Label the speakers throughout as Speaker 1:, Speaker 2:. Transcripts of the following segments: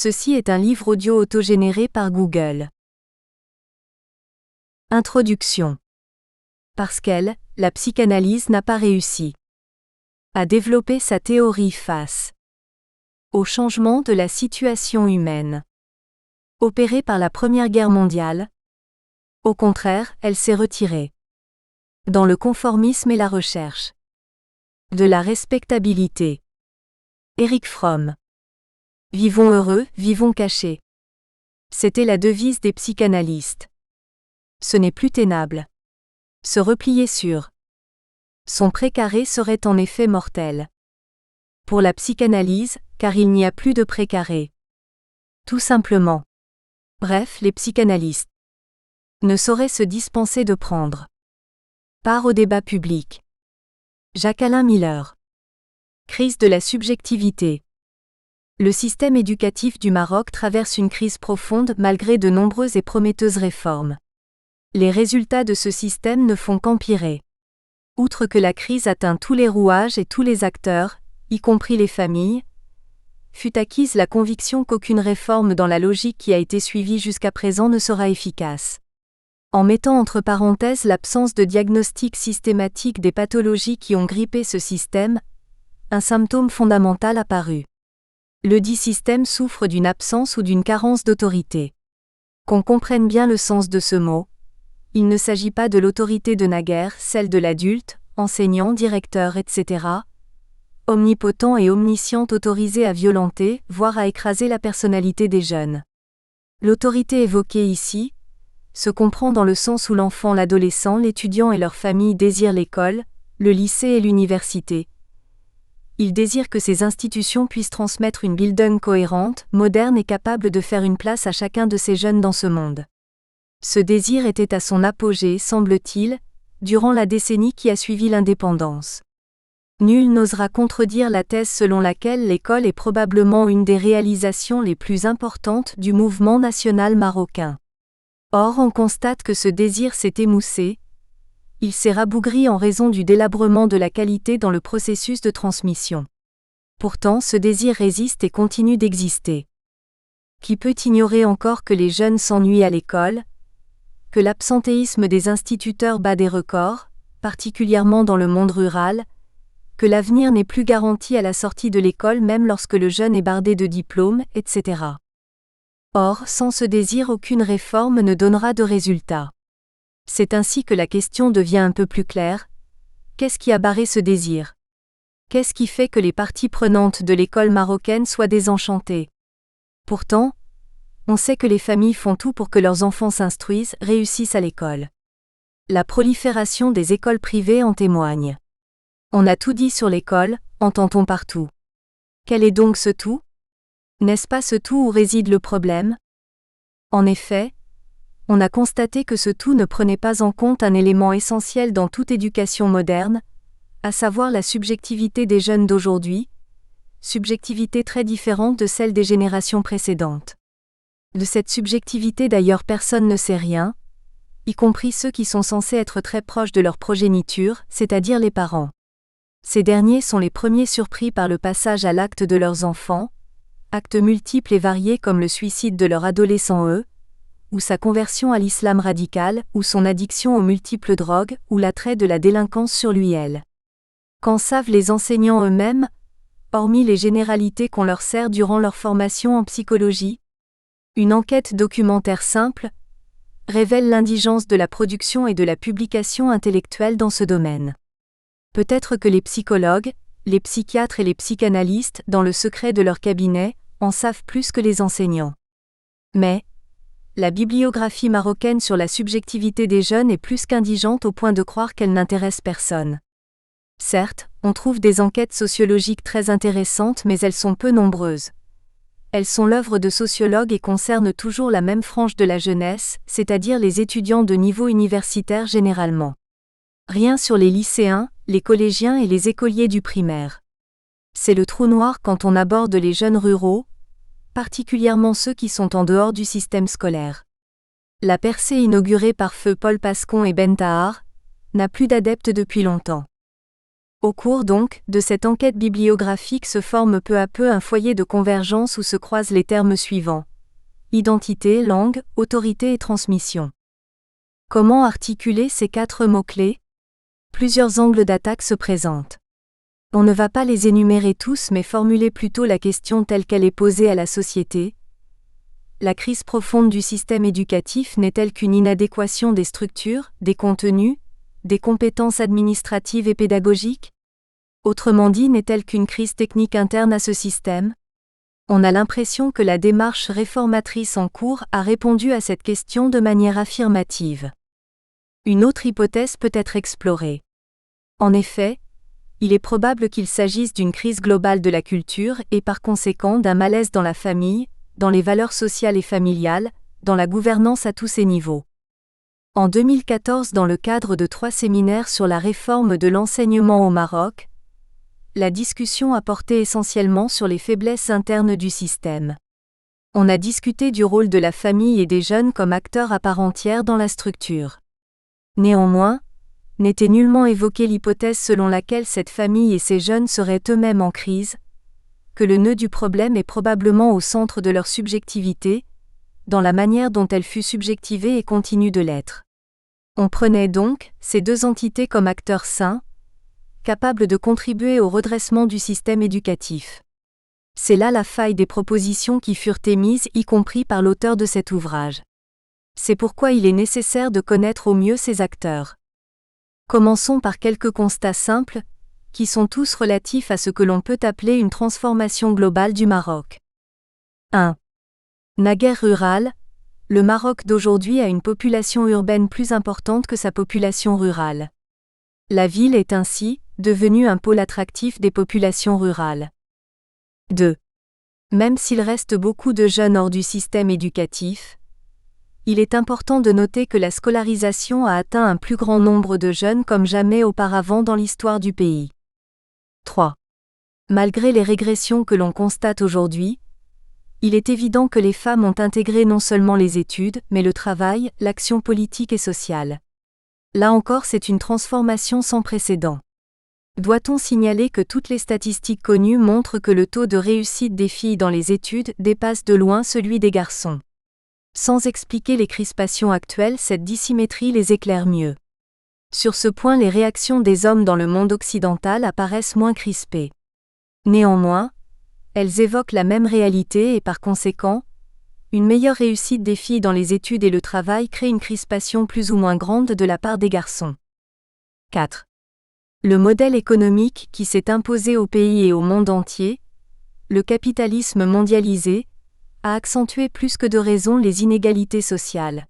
Speaker 1: Ceci est un livre audio autogénéré par Google. Introduction. Parce qu'elle, la psychanalyse n'a pas réussi à développer sa théorie face au changement de la situation humaine opéré par la Première Guerre mondiale. Au contraire, elle s'est retirée dans le conformisme et la recherche de la respectabilité. Erich Fromm. Vivons heureux, vivons cachés. C'était la devise des psychanalystes. Ce n'est plus tenable. Se replier sur son précaré serait en effet mortel. Pour la psychanalyse, car il n'y a plus de précaré. Tout simplement. Bref, les psychanalystes ne sauraient se dispenser de prendre part au débat public. Jacques-Alain Miller. Crise de la subjectivité. Le système éducatif du Maroc traverse une crise profonde malgré de nombreuses et prometteuses réformes. Les résultats de ce système ne font qu'empirer. Outre que la crise atteint tous les rouages et tous les acteurs, y compris les familles, fut acquise la conviction qu'aucune réforme dans la logique qui a été suivie jusqu'à présent ne sera efficace. En mettant entre parenthèses l'absence de diagnostic systématique des pathologies qui ont grippé ce système, un symptôme fondamental apparut. Le dit système souffre d'une absence ou d'une carence d'autorité. Qu'on comprenne bien le sens de ce mot, il ne s'agit pas de l'autorité de naguère, celle de l'adulte, enseignant, directeur, etc., omnipotent et omniscient autorisé à violenter, voire à écraser la personnalité des jeunes. L'autorité évoquée ici se comprend dans le sens où l'enfant, l'adolescent, l'étudiant et leur famille désirent l'école, le lycée et l'université. Ils désirent que ces institutions puissent transmettre une Bildung cohérente, moderne et capable de faire une place à chacun de ces jeunes dans ce monde. Ce désir était à son apogée, semble-t-il, durant la décennie qui a suivi l'indépendance. Nul n'osera contredire la thèse selon laquelle l'école est probablement une des réalisations les plus importantes du mouvement national marocain. Or, on constate que ce désir s'est émoussé. Il s'est rabougri en raison du délabrement de la qualité dans le processus de transmission. Pourtant, ce désir résiste et continue d'exister. Qui peut ignorer encore que les jeunes s'ennuient à l'école, que l'absentéisme des instituteurs bat des records, particulièrement dans le monde rural, que l'avenir n'est plus garanti à la sortie de l'école même lorsque le jeune est bardé de diplômes, etc. Or, sans ce désir, aucune réforme ne donnera de résultat. C'est ainsi que la question devient un peu plus claire. Qu'est-ce qui a barré ce désir? Qu'est-ce qui fait que les parties prenantes de l'école marocaine soient désenchantées? Pourtant, on sait que les familles font tout pour que leurs enfants s'instruisent, réussissent à l'école. La prolifération des écoles privées en témoigne. On a tout dit sur l'école, entend-on partout. Quel est donc ce tout? N'est-ce pas ce tout où réside le problème? En effet, on a constaté que ce tout ne prenait pas en compte un élément essentiel dans toute éducation moderne, à savoir la subjectivité des jeunes d'aujourd'hui, subjectivité très différente de celle des générations précédentes. De cette subjectivité d'ailleurs personne ne sait rien, y compris ceux qui sont censés être très proches de leur progéniture, c'est-à-dire les parents. Ces derniers sont les premiers surpris par le passage à l'acte de leurs enfants, actes multiples et variés comme le suicide de leur adolescent ou sa conversion à l'islam radical, ou son addiction aux multiples drogues, ou l'attrait de la délinquance sur lui-elle. Qu'en savent les enseignants eux-mêmes, hormis les généralités qu'on leur sert durant leur formation en psychologie? Une enquête documentaire simple révèle l'indigence de la production et de la publication intellectuelle dans ce domaine. Peut-être que les psychologues, les psychiatres et les psychanalystes, dans le secret de leur cabinet, en savent plus que les enseignants. Mais la bibliographie marocaine sur la subjectivité des jeunes est plus qu'indigente au point de croire qu'elle n'intéresse personne. Certes, on trouve des enquêtes sociologiques très intéressantes mais elles sont peu nombreuses. Elles sont l'œuvre de sociologues et concernent toujours la même frange de la jeunesse, c'est-à-dire les étudiants de niveau universitaire généralement. Rien sur les lycéens, les collégiens et les écoliers du primaire. C'est le trou noir quand on aborde les jeunes ruraux, particulièrement ceux qui sont en dehors du système scolaire. La percée inaugurée par feu Paul Pascon et Ben Tahar n'a plus d'adeptes depuis longtemps. Au cours donc de cette enquête bibliographique se forme peu à peu un foyer de convergence où se croisent les termes suivants: identité, langue, autorité et transmission. Comment articuler ces 4 mots-clés? Plusieurs angles d'attaque se présentent. On ne va pas les énumérer tous mais formuler plutôt la question telle qu'elle est posée à la société. La crise profonde du système éducatif n'est-elle qu'une inadéquation des structures, des contenus, des compétences administratives et pédagogiques? Autrement dit, n'est-elle qu'une crise technique interne à ce système? On a l'impression que la démarche réformatrice en cours a répondu à cette question de manière affirmative. Une autre hypothèse peut être explorée. En effet, il est probable qu'il s'agisse d'une crise globale de la culture et par conséquent d'un malaise dans la famille, dans les valeurs sociales et familiales, dans la gouvernance à tous ses niveaux. En 2014, dans le cadre de 3 séminaires sur la réforme de l'enseignement au Maroc, la discussion a porté essentiellement sur les faiblesses internes du système. On a discuté du rôle de la famille et des jeunes comme acteurs à part entière dans la structure. Néanmoins, n'était nullement évoquée l'hypothèse selon laquelle cette famille et ces jeunes seraient eux-mêmes en crise, que le nœud du problème est probablement au centre de leur subjectivité, dans la manière dont elle fut subjectivée et continue de l'être. On prenait donc ces 2 entités comme acteurs sains, capables de contribuer au redressement du système éducatif. C'est là la faille des propositions qui furent émises, y compris par l'auteur de cet ouvrage. C'est pourquoi il est nécessaire de connaître au mieux ces acteurs. Commençons par quelques constats simples, qui sont tous relatifs à ce que l'on peut appeler une transformation globale du Maroc. 1. Naguère rural, le Maroc d'aujourd'hui a une population urbaine plus importante que sa population rurale. La ville est ainsi devenue un pôle attractif des populations rurales. 2. Même s'il reste beaucoup de jeunes hors du système éducatif, il est important de noter que la scolarisation a atteint un plus grand nombre de jeunes comme jamais auparavant dans l'histoire du pays. 3. Malgré les régressions que l'on constate aujourd'hui, il est évident que les femmes ont intégré non seulement les études, mais le travail, l'action politique et sociale. Là encore, c'est une transformation sans précédent. Doit-on signaler que toutes les statistiques connues montrent que le taux de réussite des filles dans les études dépasse de loin celui des garçons? Sans expliquer les crispations actuelles, cette dissymétrie les éclaire mieux. Sur ce point, les réactions des hommes dans le monde occidental apparaissent moins crispées. Néanmoins, elles évoquent la même réalité et par conséquent, une meilleure réussite des filles dans les études et le travail crée une crispation plus ou moins grande de la part des garçons. 4. Le modèle économique qui s'est imposé au pays et au monde entier, le capitalisme mondialisé, a accentué plus que de raison les inégalités sociales.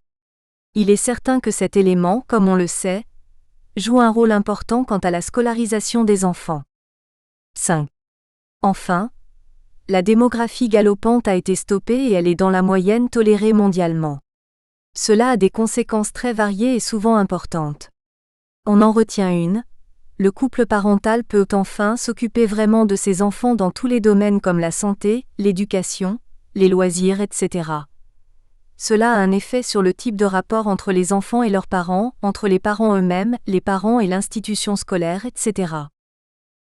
Speaker 1: Il est certain que cet élément, comme on le sait, joue un rôle important quant à la scolarisation des enfants. 5. Enfin, la démographie galopante a été stoppée et elle est dans la moyenne tolérée mondialement. Cela a des conséquences très variées et souvent importantes. On en retient une: le couple parental peut enfin s'occuper vraiment de ses enfants dans tous les domaines comme la santé, l'éducation, les loisirs, etc. Cela a un effet sur le type de rapport entre les enfants et leurs parents, entre les parents eux-mêmes, les parents et l'institution scolaire, etc.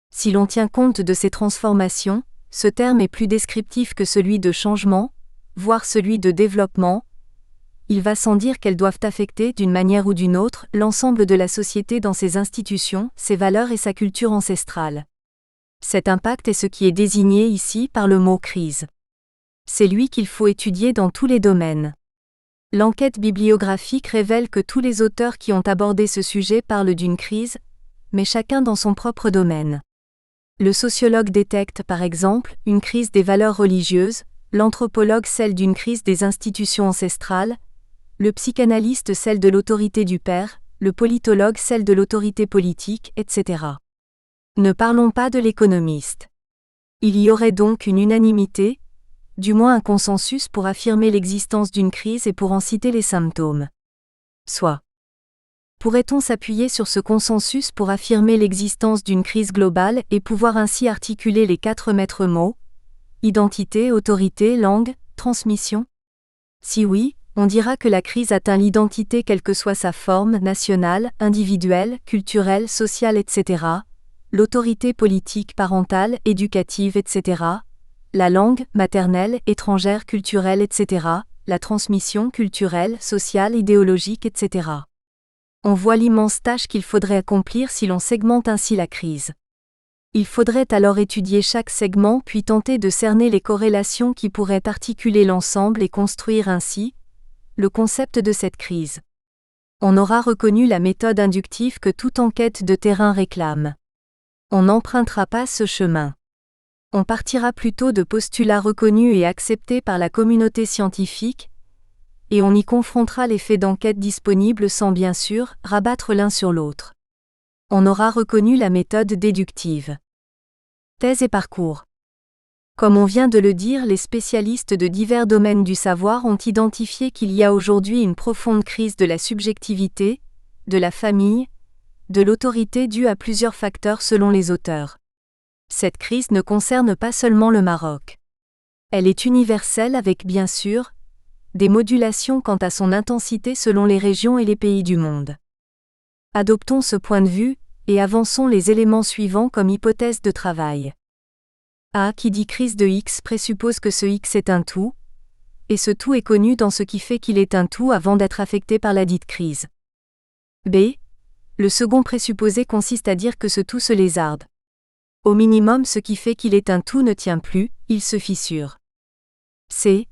Speaker 1: Si l'on tient compte de ces transformations, ce terme est plus descriptif que celui de changement, voire celui de développement. Il va sans dire qu'elles doivent affecter, d'une manière ou d'une autre, l'ensemble de la société dans ses institutions, ses valeurs et sa culture ancestrale. Cet impact est ce qui est désigné ici par le mot crise. C'est lui qu'il faut étudier dans tous les domaines. L'enquête bibliographique révèle que tous les auteurs qui ont abordé ce sujet parlent d'une crise, mais chacun dans son propre domaine. Le sociologue détecte par exemple une crise des valeurs religieuses, l'anthropologue celle d'une crise des institutions ancestrales, le psychanalyste celle de l'autorité du père, le politologue celle de l'autorité politique, etc. Ne parlons pas de l'économiste. Il y aurait donc une unanimité, du moins un consensus pour affirmer l'existence d'une crise et pour en citer les symptômes. Soit. Pourrait-on s'appuyer sur ce consensus pour affirmer l'existence d'une crise globale et pouvoir ainsi articuler les 4 maîtres mots: identité, autorité, langue, transmission? Si oui, on dira que la crise atteint l'identité quelle que soit sa forme, nationale, individuelle, culturelle, sociale, etc., l'autorité politique parentale, éducative, etc., la langue, maternelle, étrangère, culturelle, etc., la transmission culturelle, sociale, idéologique, etc. On voit l'immense tâche qu'il faudrait accomplir si l'on segmente ainsi la crise. Il faudrait alors étudier chaque segment puis tenter de cerner les corrélations qui pourraient articuler l'ensemble et construire ainsi le concept de cette crise. On aura reconnu la méthode inductive que toute enquête de terrain réclame. On n'empruntera pas ce chemin. On partira plutôt de postulats reconnus et acceptés par la communauté scientifique, et on y confrontera les faits d'enquête disponibles sans bien sûr rabattre l'un sur l'autre. On aura reconnu la méthode déductive. Thèse et parcours. Comme on vient de le dire, les spécialistes de divers domaines du savoir ont identifié qu'il y a aujourd'hui une profonde crise de la subjectivité, de la famille, de l'autorité due à plusieurs facteurs selon les auteurs. Cette crise ne concerne pas seulement le Maroc. Elle est universelle avec, bien sûr, des modulations quant à son intensité selon les régions et les pays du monde. Adoptons ce point de vue, et avançons les éléments suivants comme hypothèse de travail. A. Qui dit crise de X présuppose que ce X est un tout, et ce tout est connu dans ce qui fait qu'il est un tout avant d'être affecté par la dite crise. B. Le second présupposé consiste à dire que ce tout se lézarde. Au minimum, ce qui fait qu'il est un tout ne tient plus, il se fissure. C.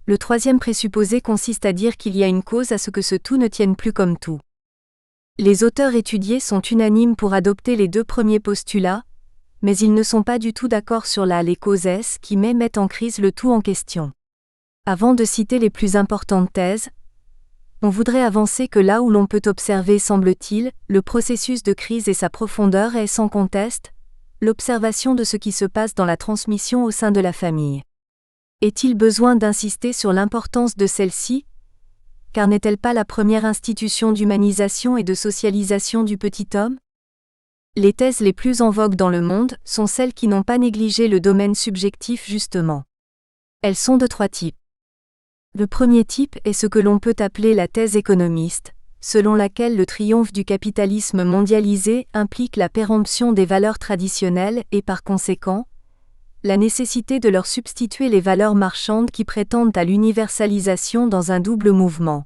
Speaker 1: Le troisième présupposé consiste à dire qu'il y a une cause à ce que ce tout ne tienne plus comme tout. Les auteurs étudiés sont unanimes pour adopter les deux premiers postulats, mais ils ne sont pas du tout d'accord sur les causes qui mettent en crise le tout en question. Avant de citer les plus importantes thèses, on voudrait avancer que là où l'on peut observer, semble-t-il, le processus de crise et sa profondeur est sans conteste l'observation de ce qui se passe dans la transmission au sein de la famille. Est-il besoin d'insister sur l'importance de celle-ci, car n'est-elle pas la première institution d'humanisation et de socialisation du petit homme ? Les thèses les plus en vogue dans le monde sont celles qui n'ont pas négligé le domaine subjectif justement. Elles sont de trois types. Le premier type est ce que l'on peut appeler la thèse économiste, selon laquelle le triomphe du capitalisme mondialisé implique la péremption des valeurs traditionnelles et par conséquent, la nécessité de leur substituer les valeurs marchandes qui prétendent à l'universalisation dans un double mouvement.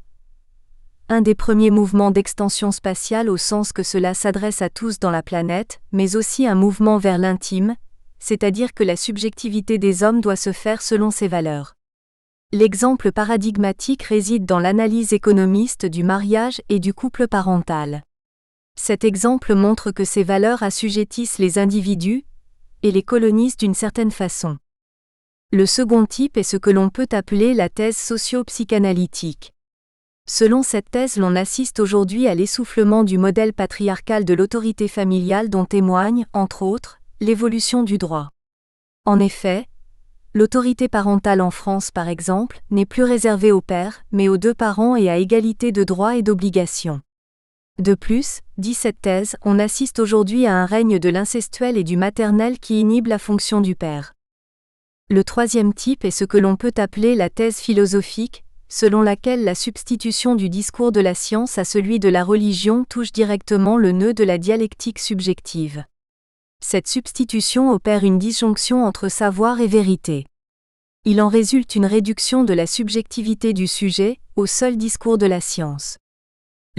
Speaker 1: Un des premiers mouvements d'extension spatiale au sens que cela s'adresse à tous dans la planète, mais aussi un mouvement vers l'intime, c'est-à-dire que la subjectivité des hommes doit se faire selon ces valeurs. L'exemple paradigmatique réside dans l'analyse économiste du mariage et du couple parental. Cet exemple montre que ces valeurs assujettissent les individus et les colonisent d'une certaine façon. Le second type est ce que l'on peut appeler la thèse socio-psychanalytique. Selon cette thèse, l'on assiste aujourd'hui à l'essoufflement du modèle patriarcal de l'autorité familiale dont témoigne, entre autres, l'évolution du droit. En effet, l'autorité parentale en France par exemple, n'est plus réservée au père, mais aux deux parents et à égalité de droits et d'obligations. De plus, dit cette thèse, on assiste aujourd'hui à un règne de l'incestuel et du maternel qui inhibe la fonction du père. Le troisième type est ce que l'on peut appeler la thèse philosophique, selon laquelle la substitution du discours de la science à celui de la religion touche directement le nœud de la dialectique subjective. Cette substitution opère une disjonction entre savoir et vérité. Il en résulte une réduction de la subjectivité du sujet au seul discours de la science.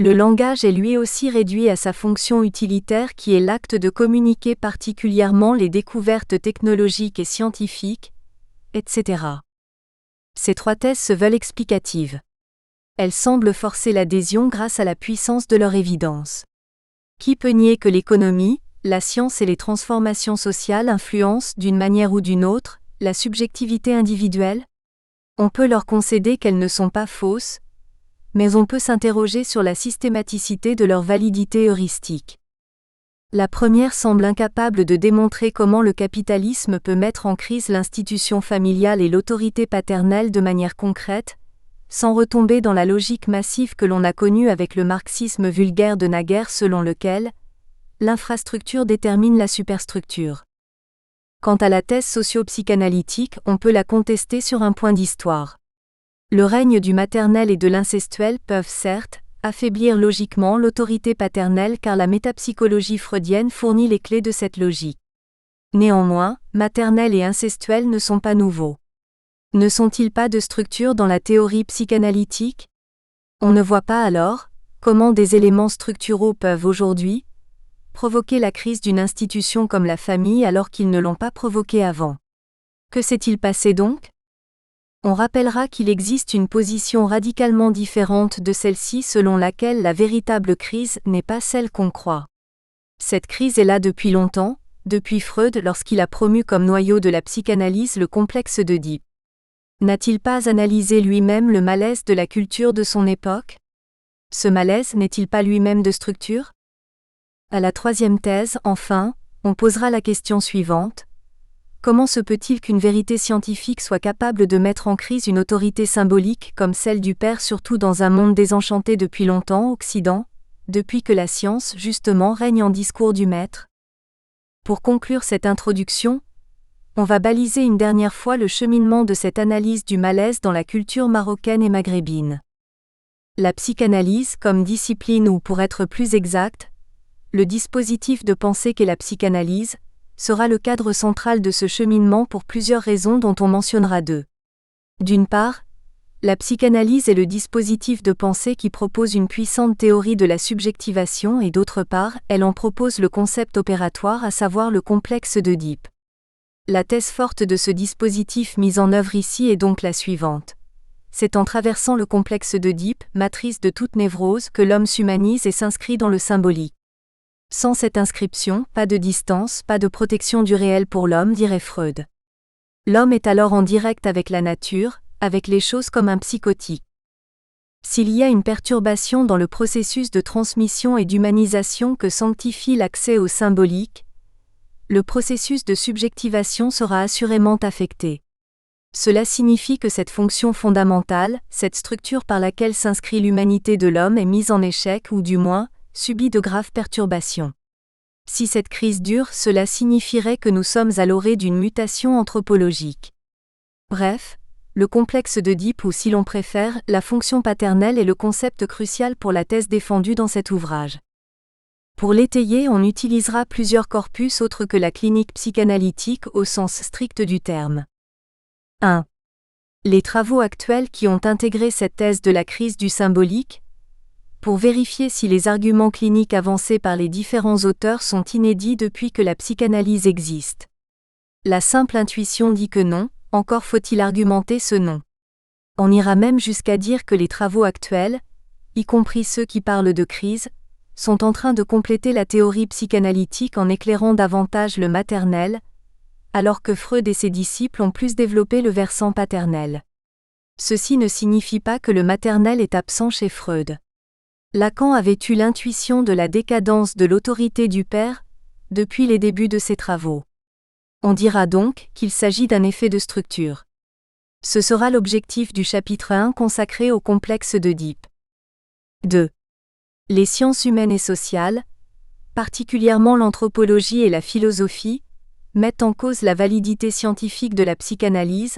Speaker 1: Le langage est lui aussi réduit à sa fonction utilitaire qui est l'acte de communiquer particulièrement les découvertes technologiques et scientifiques, etc. Ces trois thèses se veulent explicatives. Elles semblent forcer l'adhésion grâce à la puissance de leur évidence. Qui peut nier que l'économie, la science et les transformations sociales influencent, d'une manière ou d'une autre, la subjectivité individuelle ? On peut leur concéder qu'elles ne sont pas fausses, mais on peut s'interroger sur la systématicité de leur validité heuristique. La première semble incapable de démontrer comment le capitalisme peut mettre en crise l'institution familiale et l'autorité paternelle de manière concrète, sans retomber dans la logique massive que l'on a connue avec le marxisme vulgaire de naguère selon lequel l'infrastructure détermine la superstructure. Quant à la thèse socio-psychanalytique, on peut la contester sur un point d'histoire. Le règne du maternel et de l'incestuel peuvent certes affaiblir logiquement l'autorité paternelle car la métapsychologie freudienne fournit les clés de cette logique. Néanmoins, maternel et incestuel ne sont pas nouveaux. Ne sont-ils pas de structure dans la théorie psychanalytique? On ne voit pas alors comment des éléments structuraux peuvent aujourd'hui provoquer la crise d'une institution comme la famille alors qu'ils ne l'ont pas provoquée avant. Que s'est-il passé donc? On rappellera qu'il existe une position radicalement différente de celle-ci selon laquelle la véritable crise n'est pas celle qu'on croit. Cette crise est là depuis longtemps, depuis Freud lorsqu'il a promu comme noyau de la psychanalyse le complexe d'Œdipe. N'a-t-il pas analysé lui-même le malaise de la culture de son époque? Ce malaise n'est-il pas lui-même de structure? À la troisième thèse, enfin, on posera la question suivante. Comment se peut-il qu'une vérité scientifique soit capable de mettre en crise une autorité symbolique comme celle du Père, surtout dans un monde désenchanté depuis longtemps, Occident, depuis que la science, justement, règne en discours du Maître? Pour conclure cette introduction, on va baliser une dernière fois le cheminement de cette analyse du malaise dans la culture marocaine et maghrébine. La psychanalyse, comme discipline ou pour être plus exact, le dispositif de pensée qu'est la psychanalyse, sera le cadre central de ce cheminement pour plusieurs raisons dont on mentionnera deux. D'une part, la psychanalyse est le dispositif de pensée qui propose une puissante théorie de la subjectivation et d'autre part, elle en propose le concept opératoire à savoir le complexe d'Œdipe. La thèse forte de ce dispositif mis en œuvre ici est donc la suivante. C'est en traversant le complexe d'Œdipe, matrice de toute névrose, que l'homme s'humanise et s'inscrit dans le symbolique. Sans cette inscription, pas de distance, pas de protection du réel pour l'homme, dirait Freud. L'homme est alors en direct avec la nature, avec les choses comme un psychotique. S'il y a une perturbation dans le processus de transmission et d'humanisation que sanctifie l'accès au symbolique, le processus de subjectivation sera assurément affecté. Cela signifie que cette fonction fondamentale, cette structure par laquelle s'inscrit l'humanité de l'homme est mise en échec ou du moins, subit de graves perturbations. Si cette crise dure, cela signifierait que nous sommes à l'orée d'une mutation anthropologique. Bref, le complexe d'Œdipe ou si l'on préfère, la fonction paternelle est le concept crucial pour la thèse défendue dans cet ouvrage. Pour l'étayer, on utilisera plusieurs corpus autres que la clinique psychanalytique au sens strict du terme. 1. Les travaux actuels qui ont intégré cette thèse de la crise du symbolique, pour vérifier si les arguments cliniques avancés par les différents auteurs sont inédits depuis que la psychanalyse existe. La simple intuition dit que non, encore faut-il argumenter ce non. On ira même jusqu'à dire que les travaux actuels, y compris ceux qui parlent de crise, sont en train de compléter la théorie psychanalytique en éclairant davantage le maternel, alors que Freud et ses disciples ont plus développé le versant paternel. Ceci ne signifie pas que le maternel est absent chez Freud. Lacan avait eu l'intuition de la décadence de l'autorité du père depuis les débuts de ses travaux. On dira donc qu'il s'agit d'un effet de structure. Ce sera l'objectif du chapitre 1 consacré au complexe d'Œdipe. 2. Les sciences humaines et sociales, particulièrement l'anthropologie et la philosophie, mettent en cause la validité scientifique de la psychanalyse,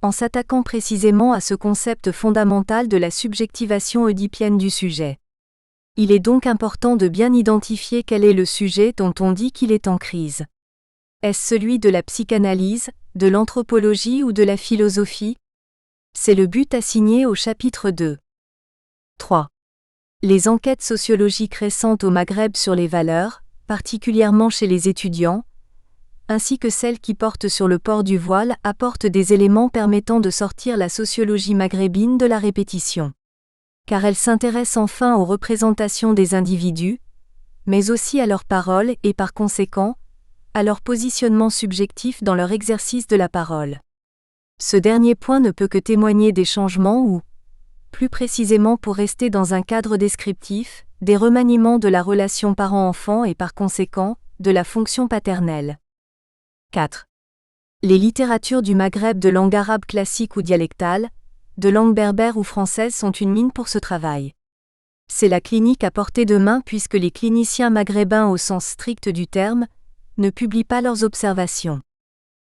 Speaker 1: en s'attaquant précisément à ce concept fondamental de la subjectivation oedipienne du sujet. Il est donc important de bien identifier quel est le sujet dont on dit qu'il est en crise. Est-ce celui de la psychanalyse, de l'anthropologie ou de la philosophie? C'est le but assigné au chapitre 2. 3. Les enquêtes sociologiques récentes au Maghreb sur les valeurs, particulièrement chez les étudiants, ainsi que celles qui portent sur le port du voile, apportent des éléments permettant de sortir la sociologie maghrébine de la répétition. Car elle s'intéresse enfin aux représentations des individus, mais aussi à leurs paroles et par conséquent, à leur positionnement subjectif dans leur exercice de la parole. Ce dernier point ne peut que témoigner des changements ou, plus précisément pour rester dans un cadre descriptif, des remaniements de la relation parent-enfant et par conséquent, de la fonction paternelle. 4. Les littératures du Maghreb de langue arabe classique ou dialectale, de langue berbère ou française sont une mine pour ce travail. C'est la clinique à portée de main puisque les cliniciens maghrébins au sens strict du terme, ne publient pas leurs observations.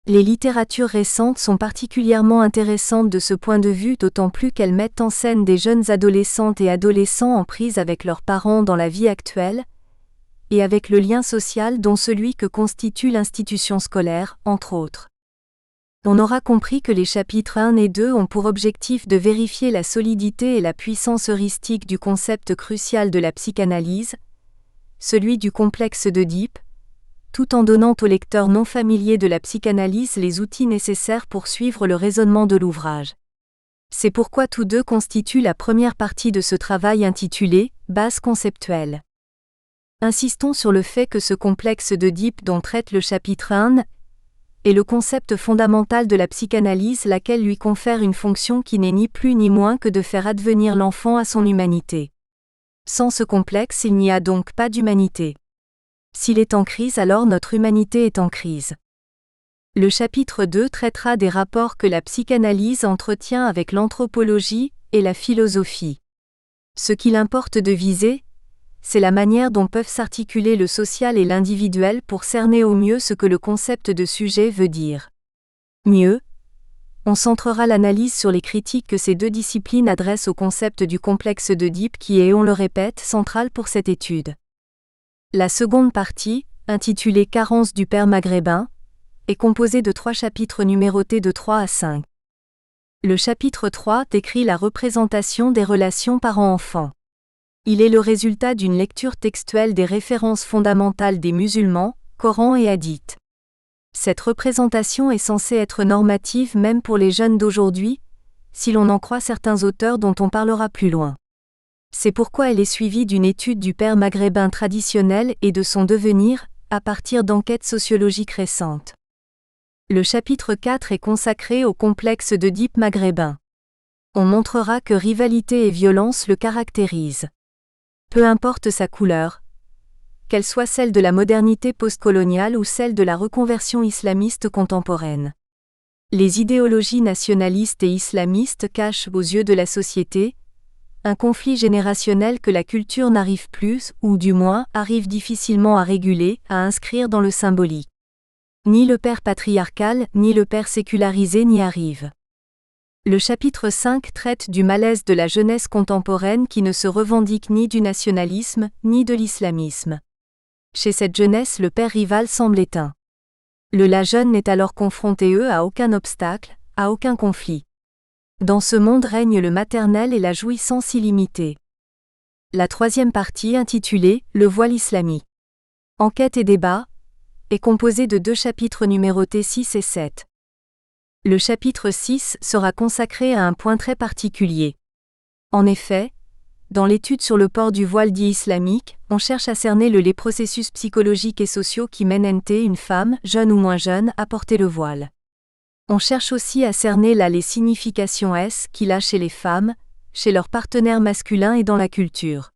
Speaker 1: Les littératures récentes sont particulièrement intéressantes de ce point de vue, d'autant plus qu'elles mettent en scène des jeunes adolescentes et adolescents en prise avec leurs parents dans la vie actuelle, et avec le lien social dont celui que constitue l'institution scolaire, entre autres. On aura compris que les chapitres 1 et 2 ont pour objectif de vérifier la solidité et la puissance heuristique du concept crucial de la psychanalyse, celui du complexe d'Œdipe, tout en donnant aux lecteurs non familiers de la psychanalyse les outils nécessaires pour suivre le raisonnement de l'ouvrage. C'est pourquoi tous deux constituent la première partie de ce travail intitulé « Base conceptuelle ». Insistons sur le fait que ce complexe d'Œdipe dont traite le chapitre 1 est le concept fondamental de la psychanalyse, laquelle lui confère une fonction qui n'est ni plus ni moins que de faire advenir l'enfant à son humanité. Sans ce complexe, il n'y a donc pas d'humanité. S'il est en crise, alors notre humanité est en crise. Le chapitre 2 traitera des rapports que la psychanalyse entretient avec l'anthropologie et la philosophie. Ce qu'il importe de viser, c'est la manière dont peuvent s'articuler le social et l'individuel pour cerner au mieux ce que le concept de sujet veut dire. Mieux, on centrera l'analyse sur les critiques que ces deux disciplines adressent au concept du complexe d'Œdipe qui est, on le répète, central pour cette étude. La seconde partie, intitulée Carence du père maghrébin, est composée de 3 chapitres numérotés de 3 à 5. Le chapitre 3 décrit la représentation des relations parents-enfants. Il est le résultat d'une lecture textuelle des références fondamentales des musulmans, Coran et Hadith. Cette représentation est censée être normative même pour les jeunes d'aujourd'hui, si l'on en croit certains auteurs dont on parlera plus loin. C'est pourquoi elle est suivie d'une étude du père maghrébin traditionnel et de son devenir, à partir d'enquêtes sociologiques récentes. Le chapitre 4 est consacré au complexe d'Œdipe maghrébin. On montrera que rivalité et violence le caractérisent. Peu importe sa couleur, qu'elle soit celle de la modernité postcoloniale ou celle de la reconversion islamiste contemporaine. Les idéologies nationalistes et islamistes cachent aux yeux de la société un conflit générationnel que la culture n'arrive plus, ou du moins arrive difficilement à réguler, à inscrire dans le symbolique. Ni le père patriarcal, ni le père sécularisé n'y arrivent. Le chapitre 5 traite du malaise de la jeunesse contemporaine qui ne se revendique ni du nationalisme, ni de l'islamisme. Chez cette jeunesse, le père rival semble éteint. La jeune n'est alors confronté à aucun obstacle, à aucun conflit. Dans ce monde règne le maternel et la jouissance illimitée. La troisième partie, intitulée « Le voile islamique. Enquête et débat », est composée de 2 chapitres numérotés 6 et 7. Le chapitre 6 sera consacré à un point très particulier. En effet, dans l'étude sur le port du voile dit islamique, on cherche à cerner les processus psychologiques et sociaux qui mènent une femme, jeune ou moins jeune, à porter le voile. On cherche aussi à cerner les significations qu'il a chez les femmes, chez leurs partenaires masculins et dans la culture.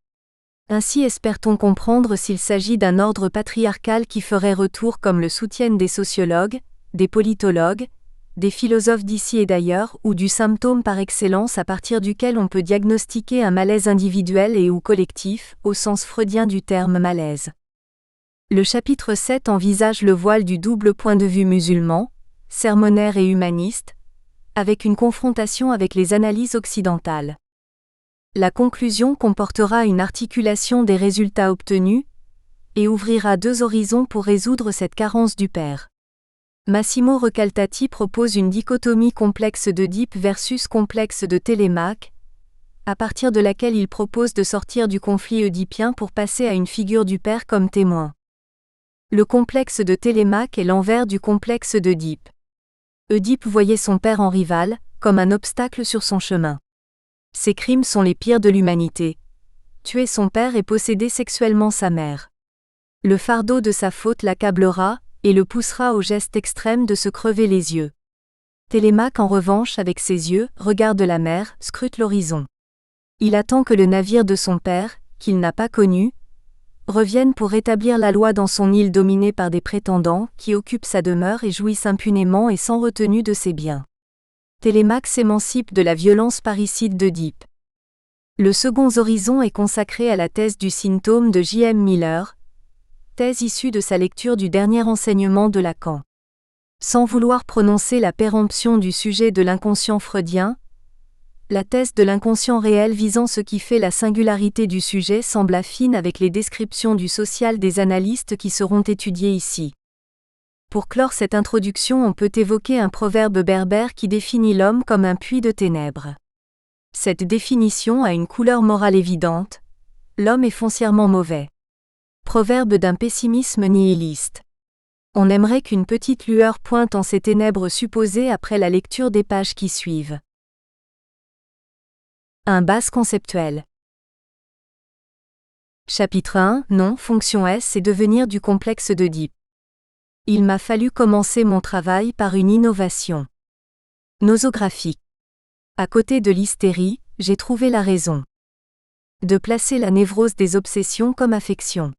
Speaker 1: Ainsi espère-t-on comprendre s'il s'agit d'un ordre patriarcal qui ferait retour comme le soutiennent des sociologues, des politologues, des philosophes d'ici et d'ailleurs, ou du symptôme par excellence à partir duquel on peut diagnostiquer un malaise individuel et ou collectif, au sens freudien du terme malaise. Le chapitre 7 envisage le voile du double point de vue musulman, sermonnaire et humaniste, avec une confrontation avec les analyses occidentales. La conclusion comportera une articulation des résultats obtenus, et ouvrira 2 horizons pour résoudre cette carence du père. Massimo Recaltati propose une dichotomie complexe d'Œdipe versus complexe de Télémaque, à partir de laquelle il propose de sortir du conflit œdipien pour passer à une figure du père comme témoin. Le complexe de Télémaque est l'envers du complexe d'Œdipe. Œdipe voyait son père en rival, comme un obstacle sur son chemin. Ses crimes sont les pires de l'humanité. Tuer son père et posséder sexuellement sa mère. Le fardeau de sa faute l'accablera, et le poussera au geste extrême de se crever les yeux. Télémaque en revanche avec ses yeux, regarde la mer, scrute l'horizon. Il attend que le navire de son père, qu'il n'a pas connu, revienne pour rétablir la loi dans son île dominée par des prétendants qui occupent sa demeure et jouissent impunément et sans retenue de ses biens. Télémaque s'émancipe de la violence parricide d'Œdipe. Le second horizon est consacré à la thèse du symptôme de J.M. Miller, thèse issue de sa lecture du dernier enseignement de Lacan. Sans vouloir prononcer la péremption du sujet de l'inconscient freudien, la thèse de l'inconscient réel visant ce qui fait la singularité du sujet semble affine avec les descriptions du social des analystes qui seront étudiées ici. Pour clore cette introduction, on peut évoquer un proverbe berbère qui définit l'homme comme un puits de ténèbres. Cette définition a une couleur morale évidente: l'homme est foncièrement mauvais. Proverbe d'un pessimisme nihiliste. On aimerait qu'une petite lueur pointe en ces ténèbres supposées après la lecture des pages qui suivent. Un base conceptuel. Chapitre 1. Nom, fonction S et devenir du complexe d'Œdipe. Il m'a fallu commencer mon travail par une innovation nosographique. À côté de l'hystérie, j'ai trouvé la raison de placer la névrose des obsessions comme affection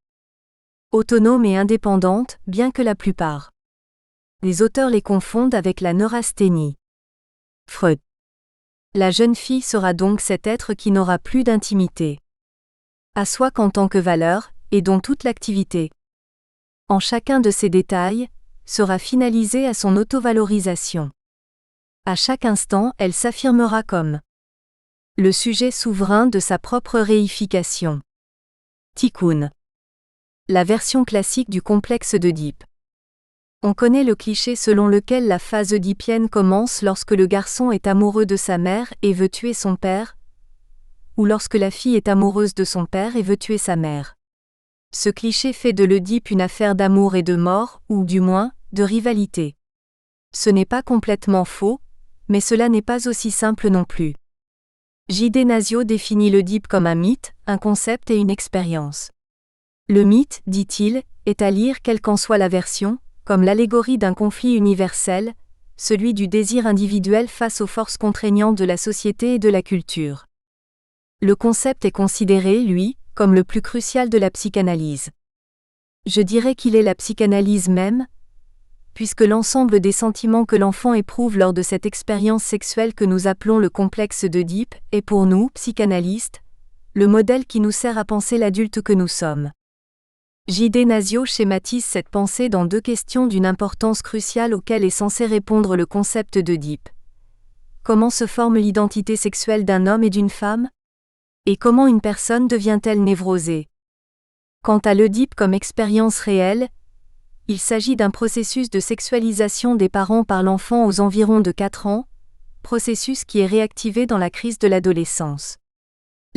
Speaker 1: autonome et indépendante, bien que la plupart des auteurs les confondent avec la neurasthénie. Freud. La jeune fille sera donc cet être qui n'aura plus d'intimité à soi qu'en tant que valeur, et dont toute l'activité, en chacun de ces détails, sera finalisée à son autovalorisation. À chaque instant, elle s'affirmera comme le sujet souverain de sa propre réification. Tikkun. La version classique du complexe d'Œdipe. On connaît le cliché selon lequel la phase oedipienne commence lorsque le garçon est amoureux de sa mère et veut tuer son père, ou lorsque la fille est amoureuse de son père et veut tuer sa mère. Ce cliché fait de l'Œdipe une affaire d'amour et de mort, ou du moins, de rivalité. Ce n'est pas complètement faux, mais cela n'est pas aussi simple non plus. J.D. Nasio définit l'Œdipe comme un mythe, un concept et une expérience. Le mythe, dit-il, est à lire quelle qu'en soit la version, comme l'allégorie d'un conflit universel, celui du désir individuel face aux forces contraignantes de la société et de la culture. Le concept est considéré, lui, comme le plus crucial de la psychanalyse. Je dirais qu'il est la psychanalyse même, puisque l'ensemble des sentiments que l'enfant éprouve lors de cette expérience sexuelle que nous appelons le complexe d'Œdipe est pour nous, psychanalystes, le modèle qui nous sert à penser l'adulte que nous sommes. J.D. Nasio schématise cette pensée dans deux questions d'une importance cruciale auxquelles est censé répondre le concept d'Œdipe. Comment se forme l'identité sexuelle d'un homme et d'une femme ? Et comment une personne devient-elle névrosée ? Quant à l'Œdipe comme expérience réelle, il s'agit d'un processus de sexualisation des parents par l'enfant aux environs de 4 ans, processus qui est réactivé dans la crise de l'adolescence.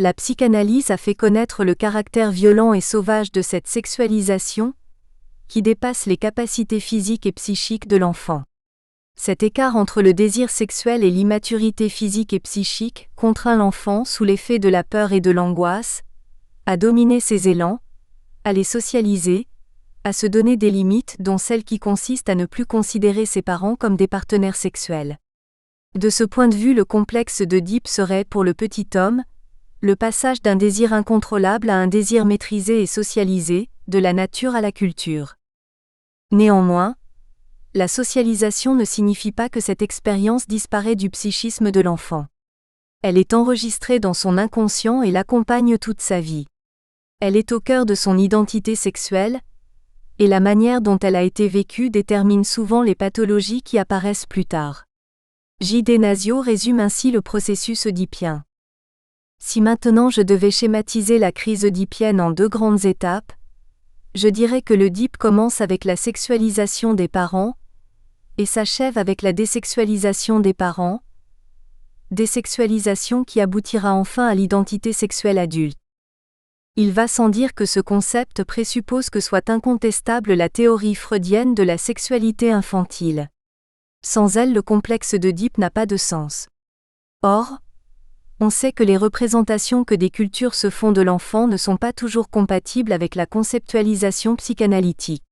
Speaker 1: La psychanalyse a fait connaître le caractère violent et sauvage de cette sexualisation, qui dépasse les capacités physiques et psychiques de l'enfant. Cet écart entre le désir sexuel et l'immaturité physique et psychique contraint l'enfant, sous l'effet de la peur et de l'angoisse, à dominer ses élans, à les socialiser, à se donner des limites dont celle qui consiste à ne plus considérer ses parents comme des partenaires sexuels. De ce point de vue, le complexe d'Œdipe serait, pour le petit homme, le passage d'un désir incontrôlable à un désir maîtrisé et socialisé, de la nature à la culture. Néanmoins, la socialisation ne signifie pas que cette expérience disparaît du psychisme de l'enfant. Elle est enregistrée dans son inconscient et l'accompagne toute sa vie. Elle est au cœur de son identité sexuelle, et la manière dont elle a été vécue détermine souvent les pathologies qui apparaissent plus tard. J.D. Nasio résume ainsi le processus œdipien. Si maintenant je devais schématiser la crise œdipienne en 2 grandes étapes, je dirais que l'Œdipe commence avec la sexualisation des parents et s'achève avec la désexualisation des parents, désexualisation qui aboutira enfin à l'identité sexuelle adulte. Il va sans dire que ce concept présuppose que soit incontestable la théorie freudienne de la sexualité infantile. Sans elle, le complexe d'Œdipe n'a pas de sens. Or, on sait que les représentations que des cultures se font de l'enfant ne sont pas toujours compatibles avec la conceptualisation psychanalytique.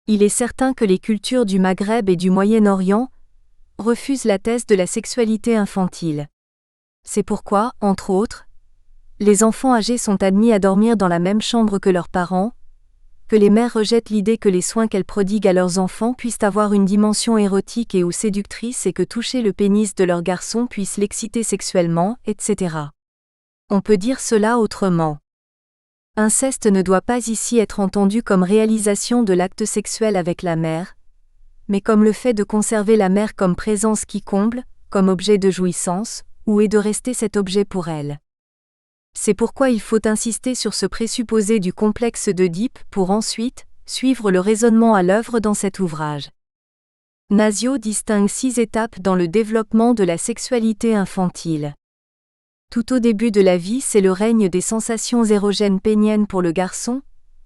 Speaker 1: Il est certain que les cultures du Maghreb et du Moyen-Orient refusent la thèse de la sexualité infantile. C'est pourquoi, entre autres, les enfants âgés sont admis à dormir dans la même chambre que leurs parents, que les mères rejettent l'idée que les soins qu'elles prodiguent à leurs enfants puissent avoir une dimension érotique et ou séductrice et que toucher le pénis de leur garçon puisse l'exciter sexuellement, etc. On peut dire cela autrement. Inceste ne doit pas ici être entendu comme réalisation de l'acte sexuel avec la mère, mais comme le fait de conserver la mère comme présence qui comble, comme objet de jouissance, ou est de rester cet objet pour elle. C'est pourquoi il faut insister sur ce présupposé du complexe d'Œdipe pour ensuite suivre le raisonnement à l'œuvre dans cet ouvrage. Nasio distingue 6 étapes dans le développement de la sexualité infantile. Tout au début de la vie, c'est le règne des sensations érogènes péniennes pour le garçon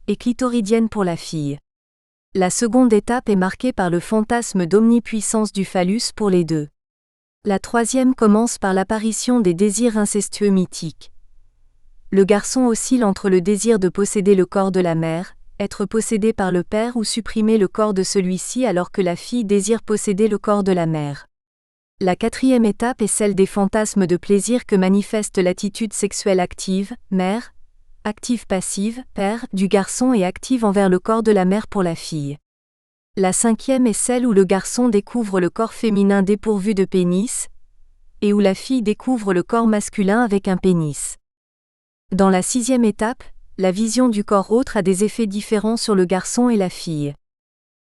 Speaker 1: et clitoridiennes pour la fille. La seconde étape est marquée par le fantasme d'omnipuissance du phallus pour les deux. La troisième commence par l'apparition des désirs incestueux mythiques. Le garçon oscille entre le désir de posséder le corps de la mère, être possédé par le père ou supprimer le corps de celui-ci alors que la fille désire posséder le corps de la mère. La quatrième étape est celle des fantasmes de plaisir que manifeste l'attitude sexuelle active, mère, active-passive, père, du garçon et active envers le corps de la mère pour la fille. La cinquième est celle où le garçon découvre le corps féminin dépourvu de pénis, et où la fille découvre le corps masculin avec un pénis. Dans la sixième étape, la vision du corps autre a des effets différents sur le garçon et la fille.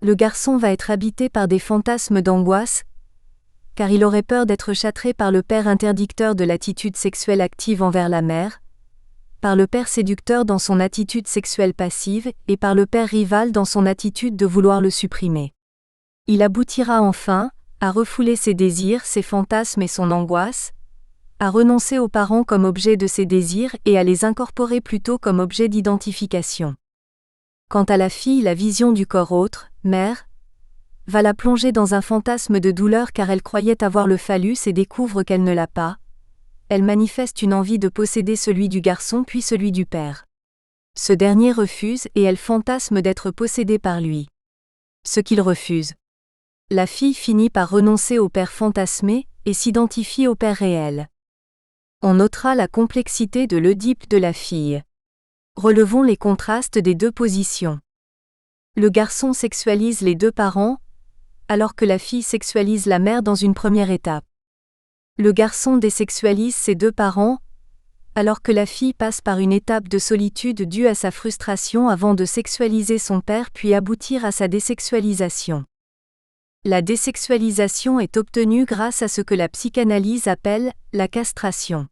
Speaker 1: Le garçon va être habité par des fantasmes d'angoisse, car il aurait peur d'être châtré par le père interdicteur de l'attitude sexuelle active envers la mère, par le père séducteur dans son attitude sexuelle passive et par le père rival dans son attitude de vouloir le supprimer. Il aboutira enfin à refouler ses désirs, ses fantasmes et son angoisse, à renoncer aux parents comme objet de ses désirs et à les incorporer plutôt comme objet d'identification. Quant à la fille, la vision du corps autre, mère, va la plonger dans un fantasme de douleur car elle croyait avoir le phallus et découvre qu'elle ne l'a pas. Elle manifeste une envie de posséder celui du garçon puis celui du père. Ce dernier refuse et elle fantasme d'être possédée par lui. Ce qu'il refuse. La fille finit par renoncer au père fantasmé et s'identifie au père réel. On notera la complexité de l'Œdipe de la fille. Relevons les contrastes des deux positions. Le garçon sexualise les deux parents, alors que la fille sexualise la mère dans une première étape. Le garçon désexualise ses deux parents, alors que la fille passe par une étape de solitude due à sa frustration avant de sexualiser son père puis aboutir à sa désexualisation. La désexualisation est obtenue grâce à ce que la psychanalyse appelle la castration.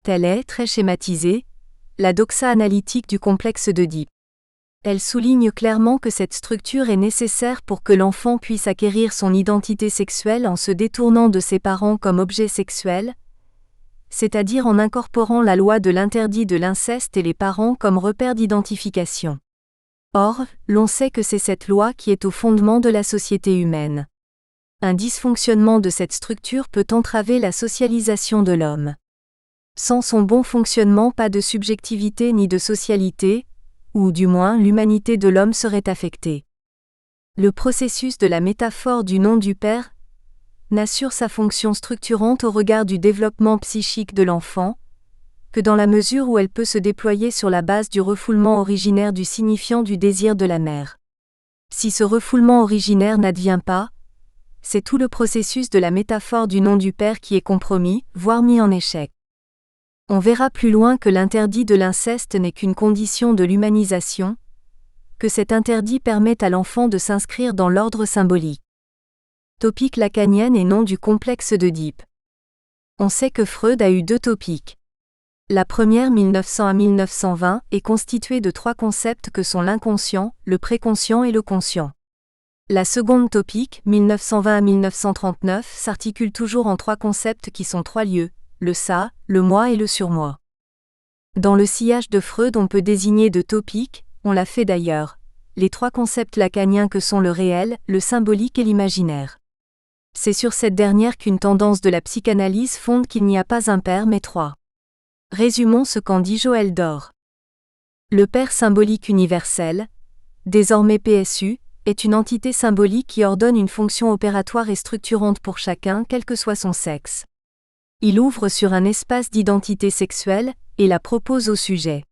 Speaker 1: Telle est, très schématisée, la doxa analytique du complexe d'Œdipe. Elle souligne clairement que cette structure est nécessaire pour que l'enfant puisse acquérir son identité sexuelle en se détournant de ses parents comme objet sexuel, c'est-à-dire en incorporant la loi de l'interdit de l'inceste et les parents comme repère d'identification. Or, l'on sait que c'est cette loi qui est au fondement de la société humaine. Un dysfonctionnement de cette structure peut entraver la socialisation de l'homme. Sans son bon fonctionnement, pas de subjectivité ni de socialité, ou du moins l'humanité de l'homme serait affectée. Le processus de la métaphore du nom du père n'assure sa fonction structurante au regard du développement psychique de l'enfant, que dans la mesure où elle peut se déployer sur la base du refoulement originaire du signifiant du désir de la mère. Si ce refoulement originaire n'advient pas, c'est tout le processus de la métaphore du nom du père qui est compromis, voire mis en échec. On verra plus loin que l'interdit de l'inceste n'est qu'une condition de l'humanisation, que cet interdit permet à l'enfant de s'inscrire dans l'ordre symbolique. Topique lacanienne et nom du complexe d'Œdipe. On sait que Freud a eu 2 topiques. La première 1900 à 1920 est constituée de 3 concepts que sont l'inconscient, le préconscient et le conscient. La seconde topique 1920 à 1939 s'articule toujours en 3 concepts qui sont 3 lieux, le ça, le moi et le surmoi. Dans le sillage de Freud on peut désigner 2 topiques, on l'a fait d'ailleurs, les 3 concepts lacaniens que sont le réel, le symbolique et l'imaginaire. C'est sur cette dernière qu'une tendance de la psychanalyse fonde qu'il n'y a pas un père mais 3. Résumons ce qu'en dit Joël Dor. Le père symbolique universel, désormais PSU, est une entité symbolique qui ordonne une fonction opératoire et structurante pour chacun, quel que soit son sexe. Il ouvre sur un espace d'identité sexuelle et la propose au sujet.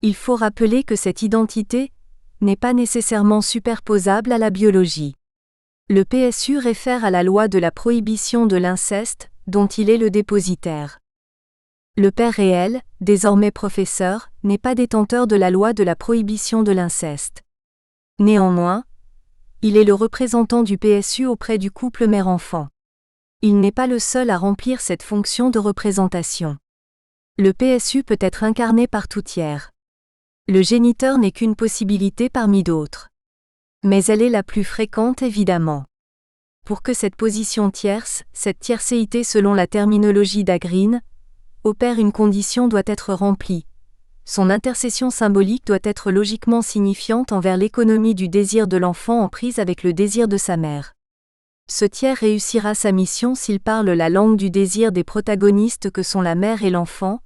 Speaker 1: Il faut rappeler que cette identité n'est pas nécessairement superposable à la biologie. Le PSU réfère à la loi de la prohibition de l'inceste, dont il est le dépositaire. Le père réel, désormais professeur, n'est pas détenteur de la loi de la prohibition de l'inceste. Néanmoins, Il est le représentant du PSU auprès du couple mère-enfant. Il n'est pas le seul à remplir cette fonction de représentation. Le PSU peut être incarné par tout tiers. Le géniteur n'est qu'une possibilité parmi d'autres. Mais elle est la plus fréquente évidemment. Pour que cette position tierce, cette tiercéité selon la terminologie d'Agreen, opère, une condition doit être remplie. Son intercession symbolique doit être logiquement signifiante envers l'économie du désir de l'enfant en prise avec le désir de sa mère. Ce tiers réussira sa mission s'il parle la langue du désir des protagonistes que sont la mère et l'enfant,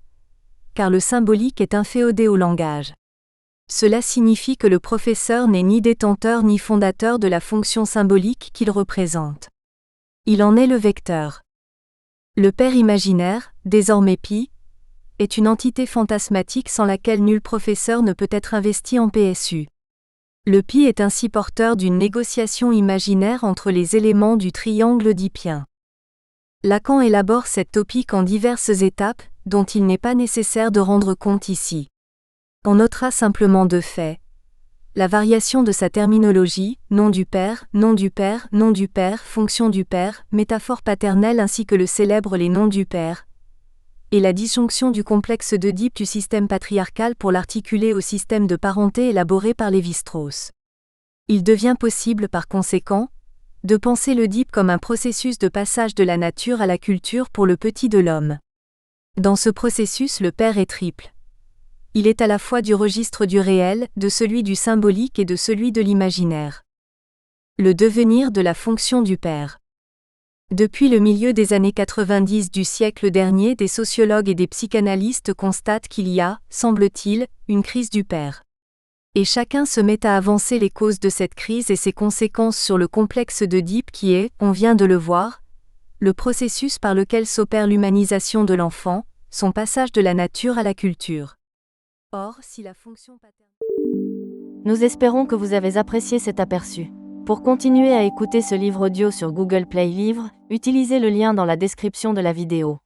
Speaker 1: car le symbolique est inféodé au langage. Cela signifie que le professeur n'est ni détenteur ni fondateur de la fonction symbolique qu'il représente. Il en est le vecteur. Le père imaginaire, désormais Pi, est une entité fantasmatique sans laquelle nul professeur ne peut être investi en PSU. Le Pi est ainsi porteur d'une négociation imaginaire entre les éléments du triangle oedipien. Lacan élabore cette topique en diverses étapes, dont il n'est pas nécessaire de rendre compte ici. On notera simplement deux faits. La variation de sa terminologie, nom du père, fonction du père, métaphore paternelle ainsi que le célèbre les noms du père, et la disjonction du complexe d'Oedipe du système patriarcal pour l'articuler au système de parenté élaboré par Lévi-Strauss. Il devient possible par conséquent, de penser l'Oedipe comme un processus de passage de la nature à la culture pour le petit de l'homme. Dans ce processus, le père est triple. Il est à la fois du registre du réel, de celui du symbolique et de celui de l'imaginaire. Le devenir de la fonction du père. Depuis le milieu des années 90 du siècle dernier, des sociologues et des psychanalystes constatent qu'il y a, semble-t-il, une crise du père. Et chacun se met à avancer les causes de cette crise et ses conséquences sur le complexe d'Oedipe qui est, on vient de le voir, le processus par lequel s'opère l'humanisation de l'enfant, son passage de la nature à la culture. Or, si la fonction paternelle...
Speaker 2: Nous espérons que vous avez apprécié cet aperçu. Pour continuer à écouter ce livre audio sur Google Play Livres, utilisez le lien dans la description de la vidéo.